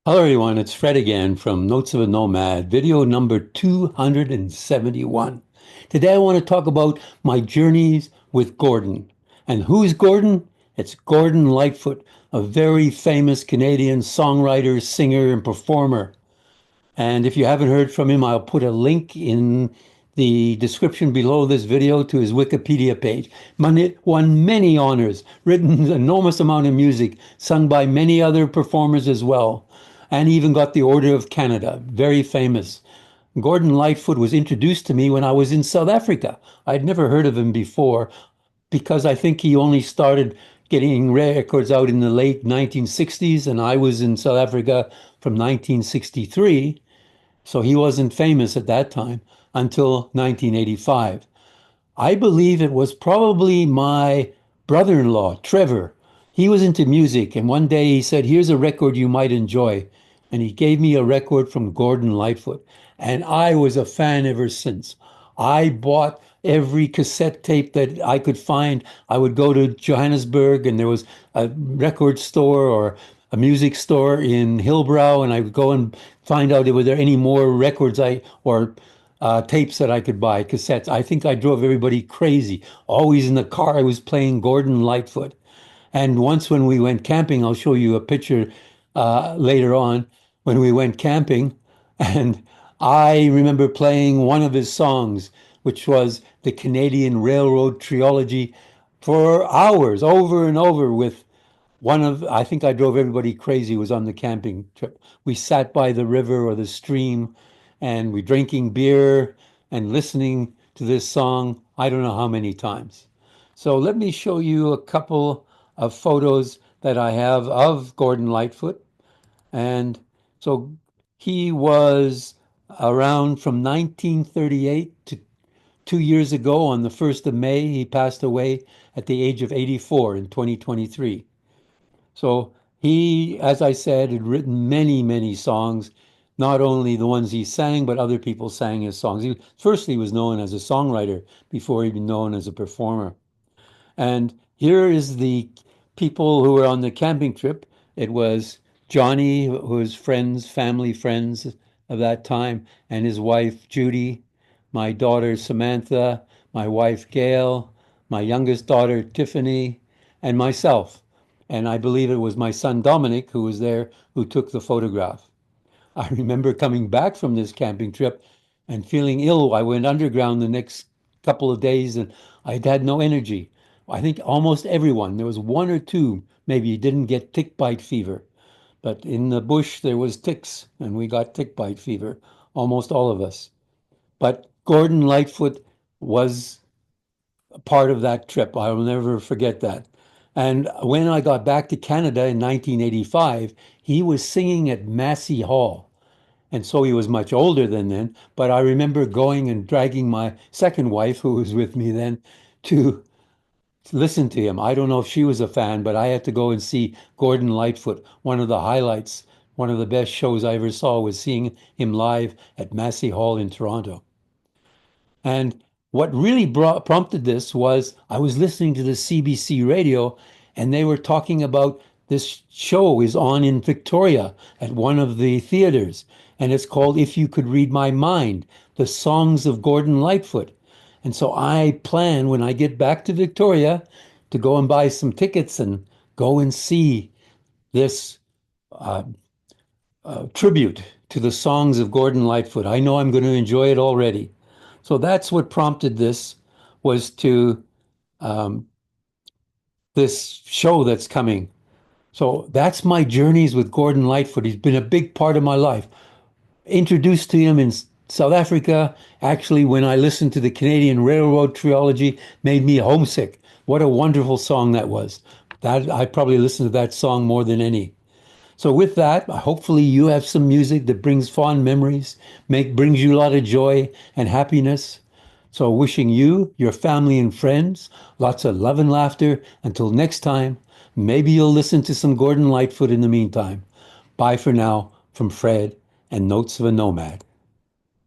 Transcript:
Hello, everyone. It's Fred again from Notes of a Nomad, video number 271. Today, I want to talk about my journeys with Gordon. And who's Gordon? It's Gordon Lightfoot, a very famous Canadian songwriter, singer, and performer. And if you haven't heard from him, I'll put a link in the description below this video to his Wikipedia page. Won many honors, written an enormous amount of music, sung by many other performers as well, and even got the Order of Canada. Very famous. Gordon Lightfoot was introduced to me when I was in South Africa. I'd never heard of him before because I think he only started getting records out in the late 1960s, and I was in South Africa from 1963. So he wasn't famous at that time until 1985. I believe it was probably my brother-in-law, Trevor. He was into music, and one day he said, "Here's a record you might enjoy." And he gave me a record from Gordon Lightfoot. And I was a fan ever since. I bought every cassette tape that I could find. I would go to Johannesburg, and there was a record store or a music store in Hillbrow, and I would go and find out if there any more records or tapes that I could buy, cassettes. I think I drove everybody crazy. Always in the car, I was playing Gordon Lightfoot. And once when we went camping, I'll show you a picture later on when we went camping. And I remember playing one of his songs, which was the Canadian Railroad Trilogy, for hours, over and over with I think I drove everybody crazy, was on the camping trip. We sat by the river or the stream and we drinking beer and listening to this song, I don't know how many times. So let me show you a couple of photos that I have of Gordon Lightfoot. And so he was around from 1938 to 2 years ago on the 1st of May. He passed away at the age of 84 in 2023. So he, as I said, had written many, many songs, not only the ones he sang, but other people sang his songs. First, he was known as a songwriter before he was known as a performer. And here is the people who were on the camping trip. It was Johnny, who was family friends of that time, and his wife, Judy, my daughter, Samantha, my wife, Gail, my youngest daughter, Tiffany, and myself. And I believe it was my son, Dominic, who was there, who took the photograph. I remember coming back from this camping trip and feeling ill. I went underground the next couple of days and I'd had no energy. I think almost everyone, there was one or two, maybe didn't get tick bite fever. But in the bush, there was ticks and we got tick bite fever, almost all of us. But Gordon Lightfoot was a part of that trip. I will never forget that. And when I got back to Canada in 1985, he was singing at Massey Hall. And so he was much older than then. But I remember going and dragging my second wife, who was with me then, to listen to him. I don't know if she was a fan, but I had to go and see Gordon Lightfoot. One of the highlights, one of the best shows I ever saw was seeing him live at Massey Hall in Toronto. And what really prompted this was I was listening to the CBC radio and they were talking about this show is on in Victoria at one of the theaters. And it's called If You Could Read My Mind, the songs of Gordon Lightfoot. And so I plan when I get back to Victoria to go and buy some tickets and go and see this uh, tribute to the songs of Gordon Lightfoot. I know I'm going to enjoy it already. So that's what prompted this was to um, this show that's coming. So that's my journeys with Gordon Lightfoot. He's been a big part of my life. Introduced to him in South Africa, actually, when I listened to the Canadian Railroad Trilogy, made me homesick. What a wonderful song that was. That I probably listened to that song more than any. So with that, hopefully you have some music that brings fond memories, brings you a lot of joy and happiness. So wishing you, your family and friends, lots of love and laughter. Until next time, maybe you'll listen to some Gordon Lightfoot in the meantime. Bye for now from Fred and Notes of a Nomad.